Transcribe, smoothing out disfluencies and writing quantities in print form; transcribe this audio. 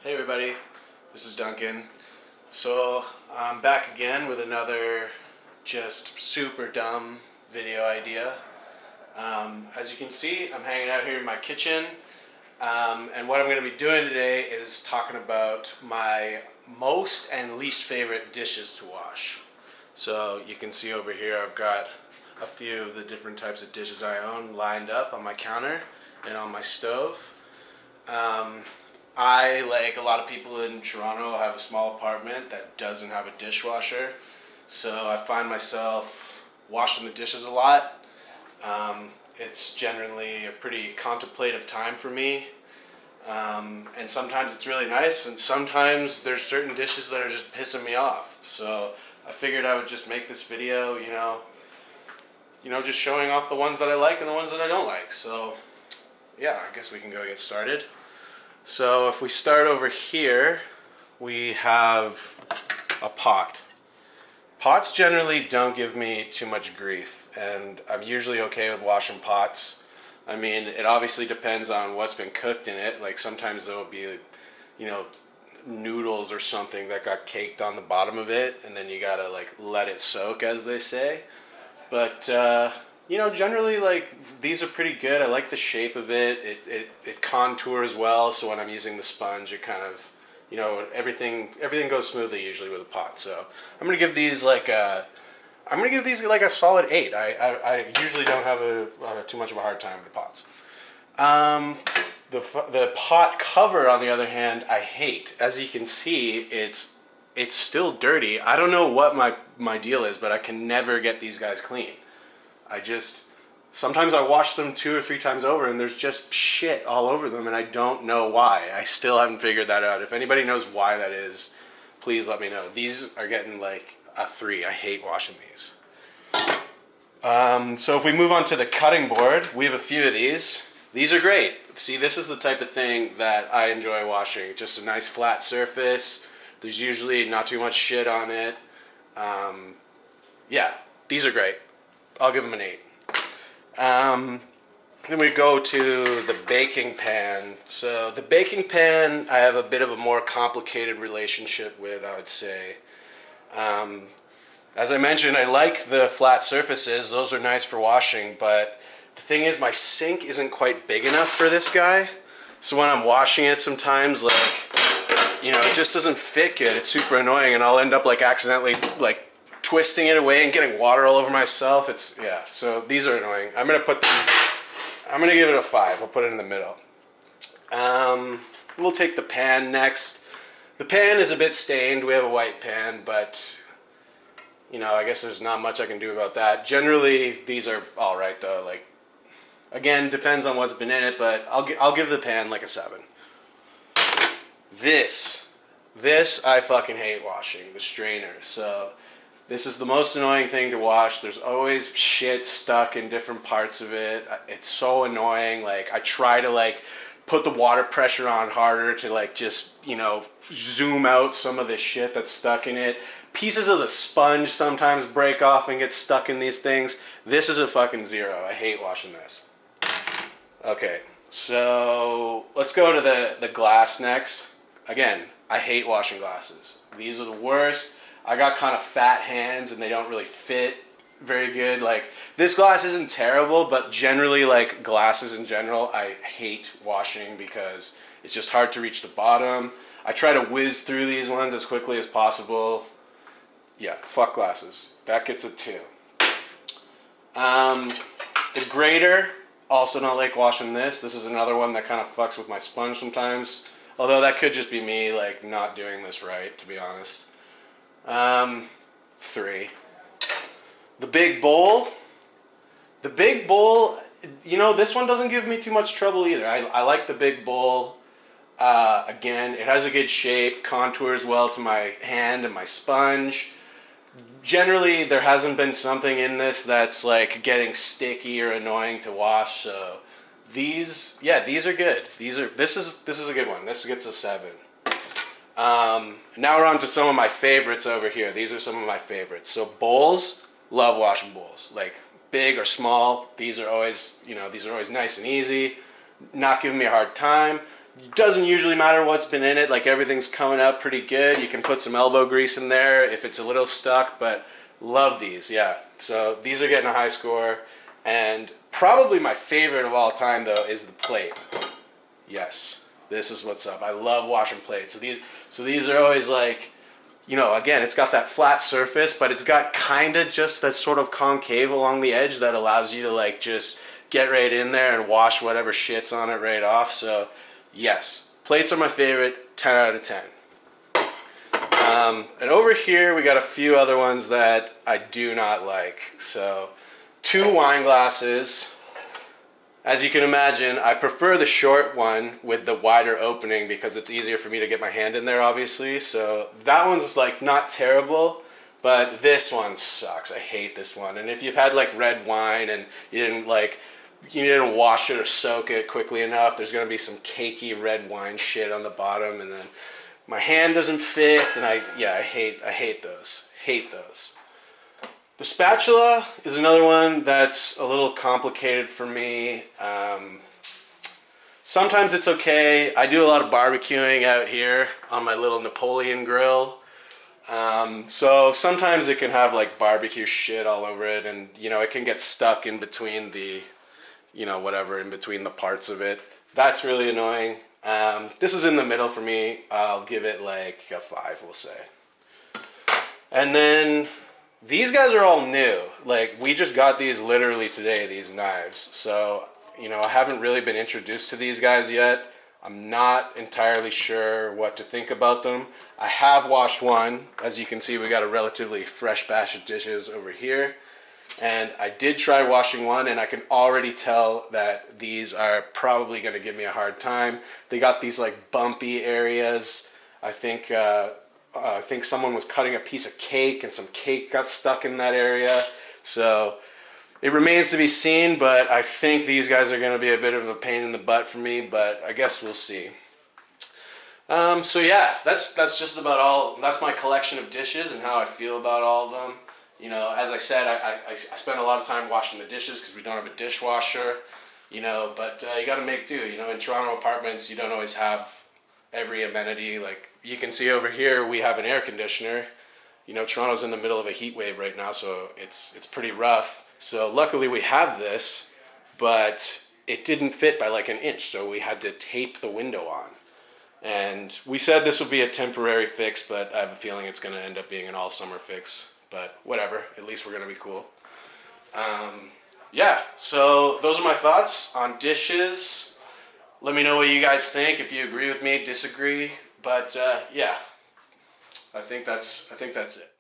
Hey everybody, this is Duncan. So I'm back again with another just super dumb video idea. As you can see, I'm hanging out here in my kitchen, and what I'm going to be doing today is talking about my most and least favorite dishes to wash. So you can see over here I've got a few of the different types of dishes I own lined up on my counter and on my stove. I, like a lot of people in Toronto, have a small apartment that doesn't have a dishwasher, so I find myself washing the dishes a lot. It's generally a pretty contemplative time for me, and sometimes it's really nice, and sometimes there's certain dishes that are just pissing me off. So I figured I would just make this video, just showing off the ones that I like and the ones that I don't like. So yeah, I guess we can go get started. So if we start over here, we have a pot. Pots generally don't give me too much grief, and I'm usually okay with washing pots. I mean, it obviously depends on what's been cooked in it. Like sometimes there will be, noodles or something that got caked on the bottom of it, and then you gotta like let it soak, as they say. But generally, like, these are pretty good. I like the shape of it. It contours well, so when I'm using the sponge, it kind of, everything goes smoothly usually with a pot. So I'm gonna give these like a solid 8. I usually don't have too much of a hard time with the pots. The pot cover, on the other hand, I hate. As you can see, it's still dirty. I don't know what my deal is, but I can never get these guys clean. Sometimes I wash them 2 or 3 times over and there's just shit all over them and I don't know why. I still haven't figured that out. If anybody knows why that is, please let me know. These are getting like a 3. I hate washing these. So if we move on to the cutting board, we have a few of these. These are great. See, this is the type of thing that I enjoy washing. Just a nice flat surface. There's usually not too much shit on it. Yeah, these are great. I'll give them an 8. Then we go to the baking pan. So the baking pan, I have a bit of a more complicated relationship with, I would say. As I mentioned, I like the flat surfaces. Those are nice for washing, but the thing is my sink isn't quite big enough for this guy. So when I'm washing it sometimes, it just doesn't fit good. It's super annoying, and I'll end up accidentally twisting it away and getting water all over myself. So these are annoying. I'm gonna give it a 5. I'll put it in the middle. We'll take the pan next. The pan is a bit stained. We have a white pan, but I guess there's not much I can do about that. Generally, these are all right though. Again, depends on what's been in it, but I'll give the pan a 7. This I fucking hate washing, the strainer. So this is the most annoying thing to wash. There's always shit stuck in different parts of it. It's so annoying. I try to put the water pressure on harder to just, zoom out some of the shit that's stuck in it. Pieces of the sponge sometimes break off and get stuck in these things. This is a fucking 0. I hate washing this. Okay, so let's go to the glass next. Again, I hate washing glasses. These are the worst. I got kind of fat hands and they don't really fit very good. This glass isn't terrible, but generally glasses in general, I hate washing because it's just hard to reach the bottom. I try to whiz through these ones as quickly as possible. Yeah, fuck glasses. That gets a 2. The grater, also don't like washing this. This is another one that kind of fucks with my sponge sometimes. Although that could just be me not doing this right, to be honest. 3. The big bowl. The big bowl, this one doesn't give me too much trouble either. I like the big bowl. Again, it has a good shape, contours well to my hand and my sponge. Generally, there hasn't been something in this that's getting sticky or annoying to wash. So these are good. This is a good one. This gets a 7. Now we're on to some of my favorites over here. These are some of my favorites. So bowls, love washing bowls. Big or small, these are always nice and easy, not giving me a hard time. It doesn't usually matter what's been in it. Like everything's coming up pretty good. You can put some elbow grease in there if it's a little stuck, but love these, yeah. So these are getting a high score. And probably my favorite of all time though is the plate. Yes, this is what's up. I love washing plates. So these are always like, you know, again, it's got that flat surface, but it's got kind of just that sort of concave along the edge that allows you to like just get right in there and wash whatever shit's on it right off. So yes, plates are my favorite, 10 out of 10. And over here we got a few other ones that I do not like. So 2 wine glasses. As you can imagine, I prefer the short one with the wider opening because it's easier for me to get my hand in there, obviously. So that one's like not terrible, but this one sucks. I hate this one. And if you've had like red wine and you didn't wash it or soak it quickly enough, there's gonna be some cakey red wine shit on the bottom, and then my hand doesn't fit, and I hate those. Hate those. The spatula is another one that's a little complicated for me. Sometimes it's okay. I do a lot of barbecuing out here on my little Napoleon grill. So sometimes it can have like barbecue shit all over it, and you know, it can get stuck in between the, you know, whatever, in between the parts of it. That's really annoying. This is in the middle for me. I'll give it like a 5, we'll say. And then these guys are all new. Like, we just got these literally today, these knives. So, you know, I haven't really been introduced to these guys yet. I'm not entirely sure what to think about them. I have washed one. As you can see, we got a relatively fresh batch of dishes over here. And I did try washing one, and I can already tell that these are probably going to give me a hard time. They got these like bumpy areas. I think someone was cutting a piece of cake and some cake got stuck in that area. So it remains to be seen, but I think these guys are going to be a bit of a pain in the butt for me, but I guess we'll see. So yeah, that's just about all. That's my collection of dishes and how I feel about all of them. You know, as I said, I spend a lot of time washing the dishes because we don't have a dishwasher, you know, but you got to make do. You know, in Toronto apartments, you don't always have every amenity. Like you can see over here, we have an air conditioner. You know, Toronto's in the middle of a heat wave right now, so it's pretty rough. So luckily we have this, but it didn't fit by like an inch, so we had to tape the window on. And we said this would be a temporary fix, but I have a feeling it's going to end up being an all-summer fix. But whatever, at least we're going to be cool. Yeah, so those are my thoughts on dishes. Let me know what you guys think, if you agree with me, disagree. But yeah, I think that's it.